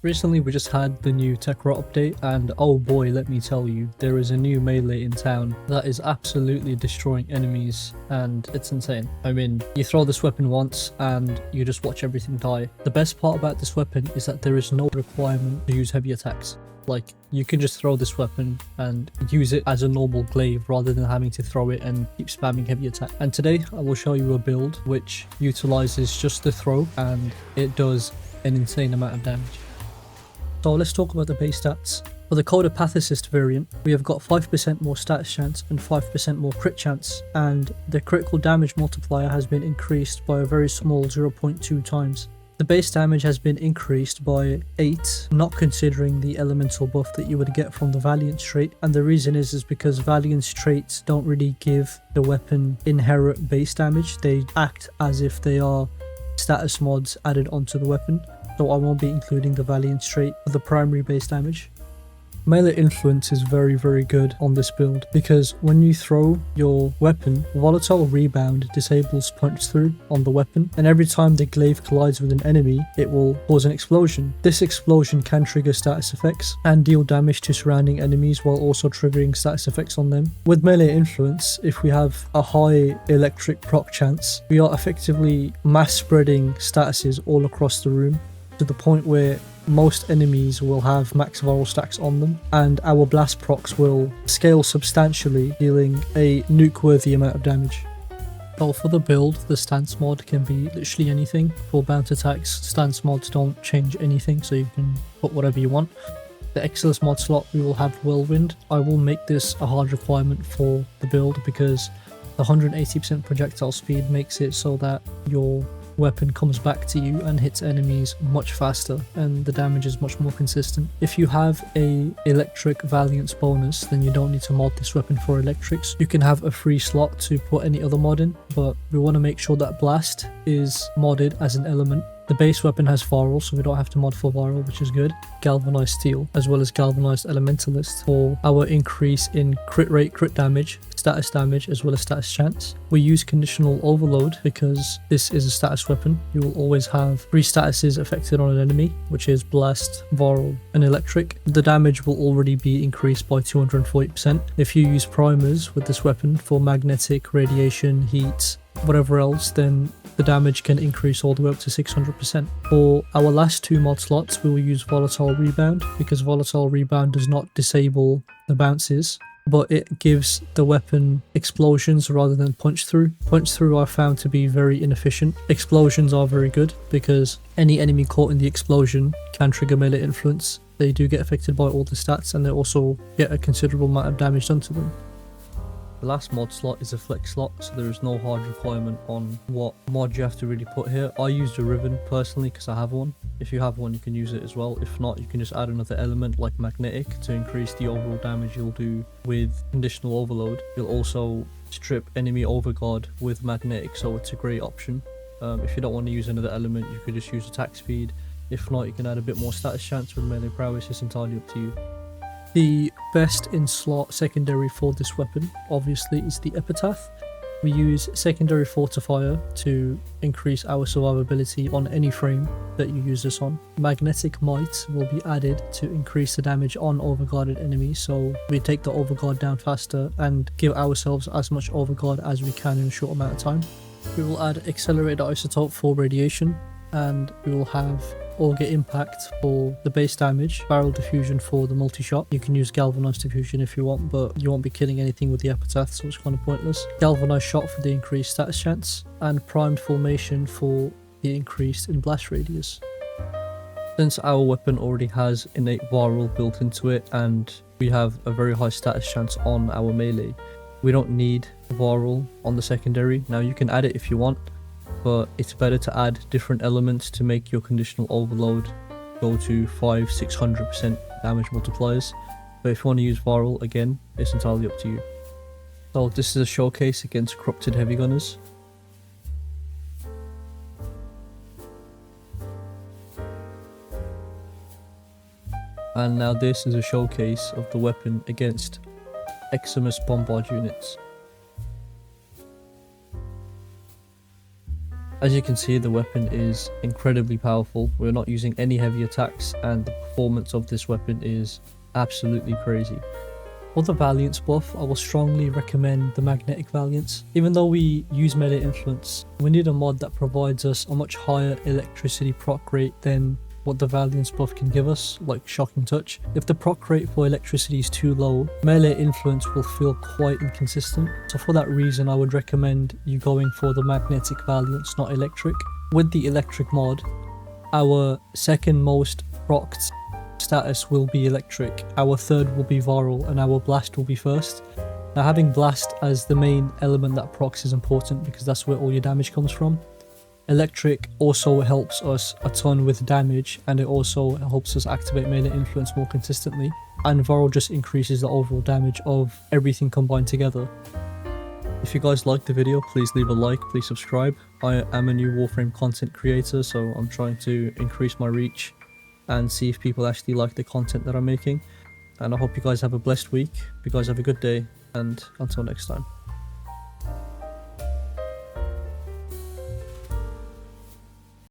Recently we just had the new Tekra update, and oh boy, let me tell you, there is a new melee in town that is absolutely destroying enemies, and it's insane. I mean, you throw this weapon once and you just watch everything die. The best part about this weapon is that there is no requirement to use heavy attacks. Like, you can just throw this weapon and use it as a normal glaive rather than having to throw it and keep spamming heavy attack. And today I will show you a build which utilizes just the throw and it does an insane amount of damage. So let's talk about the base stats. For the Coda Pathocyst variant, we have got 5% more status chance and 5% more crit chance, and the critical damage multiplier has been increased by a very small 0.2 times. The base damage has been increased by 8, not considering the elemental buff that you would get from the Valiance trait, and the reason is because Valiance traits don't really give the weapon inherent base damage. They act as if they are status mods added onto the weapon, so I won't be including the Valiance trait for the primary base damage. Melee influence is very good on this build because when you throw your weapon, volatile rebound disables punch through on the weapon, and every time the glaive collides with an enemy it will cause an explosion. This explosion can trigger status effects and deal damage to surrounding enemies while also triggering status effects on them. With melee influence, if we have a high electric proc chance, we are effectively mass spreading statuses all across the room to the point where most enemies will have max viral stacks on them, and our blast procs will scale substantially, dealing a nuke-worthy amount of damage. Well, for the build, the stance mod can be literally anything. For bounce attacks, stance mods don't change anything, so you can put whatever you want. The Excellus mod slot, we will have Whirlwind. I will make this a hard requirement for the build because the 180% projectile speed makes it so that your weapon comes back to you and hits enemies much faster, and the damage is much more consistent. If you have a electric Valiance bonus, then you don't need to mod this weapon for electrics. You can have a free slot to put any other mod in, but we want to make sure that blast is modded as an element. The base weapon has viral, so we don't have to mod for viral, which is good. Galvanized steel, as well as galvanized elementalist for our increase in crit rate, crit damage, status damage, as well as status chance. We use conditional overload because this is a status weapon. You will always have 3 statuses affected on an enemy, which is blast, viral, and electric. The damage will already be increased by 240%. If you use primers with this weapon for magnetic, radiation, heat, whatever else, then the damage can increase all the way up to 600%. For our last 2 mod slots, we will use Volatile Rebound because Volatile Rebound does not disable the bounces, but it gives the weapon explosions rather than punch through. Punch through are found to be very inefficient. Explosions are very good because any enemy caught in the explosion can trigger melee influence. They do get affected by all the stats, and they also get a considerable amount of damage done to them. The last mod slot is a flex slot, so there is no hard requirement on what mod you have to really put here. I used a ribbon personally because I have one. If you have one, you can use it as well. If not, you can just add another element like magnetic to increase the overall damage you'll do with conditional overload. You'll also strip enemy overguard with magnetic, so it's a great option. If you don't want to use another element, you could just use attack speed. If not, you can add a bit more status chance with melee prowess. It's entirely up to you. The best in slot secondary for this weapon obviously is the Epitaph. We use secondary fortifier to increase our survivability on any frame that you use this on. Magnetic might will be added to increase the damage on overguarded enemies, so we take the overguard down faster and give ourselves as much overguard as we can in a short amount of time. We will add accelerated isotope for radiation, and we will have Auger Impact for the base damage, Barrel Diffusion for the multi-shot. You can use Galvanized Diffusion if you want, but you won't be killing anything with the Epitaph, so it's kind of pointless. Galvanized Shot for the increased status chance, and Primed Formation for the increase in blast radius. Since our weapon already has innate viral built into it, and we have a very high status chance on our melee, we don't need viral on the secondary. Now you can add it if you want, but it's better to add different elements to make your conditional overload go to 500-600% damage multipliers. But if you want to use viral, again, it's entirely up to you. So this is a showcase against corrupted heavy gunners. And now this is a showcase of the weapon against Eximus bombard units. As you can see, the weapon is incredibly powerful. We're not using any heavy attacks, and the performance of this weapon is absolutely crazy. For the Valiance buff, I will strongly recommend the Magnetic Valiance. Even though we use melee influence, we need a mod that provides us a much higher electricity proc rate than what the Valiance buff can give us, like Shocking Touch. If the proc rate for electricity is too low, melee influence will feel quite inconsistent. So for that reason, I would recommend you going for the Magnetic Valiance, not Electric. With the Electric mod, our second most procced status will be Electric, our third will be Viral, and our Blast will be first. Now, having Blast as the main element that procs is important because that's where all your damage comes from. Electric also helps us a ton with damage, and it also helps us activate melee influence more consistently, and Viral just increases the overall damage of everything combined together. If you guys liked the video, please leave a like, please subscribe. I am a new Warframe content creator, so I'm trying to increase my reach and see if people actually like the content that I'm making. And I hope you guys have a blessed week, you guys have a good day, and until next time.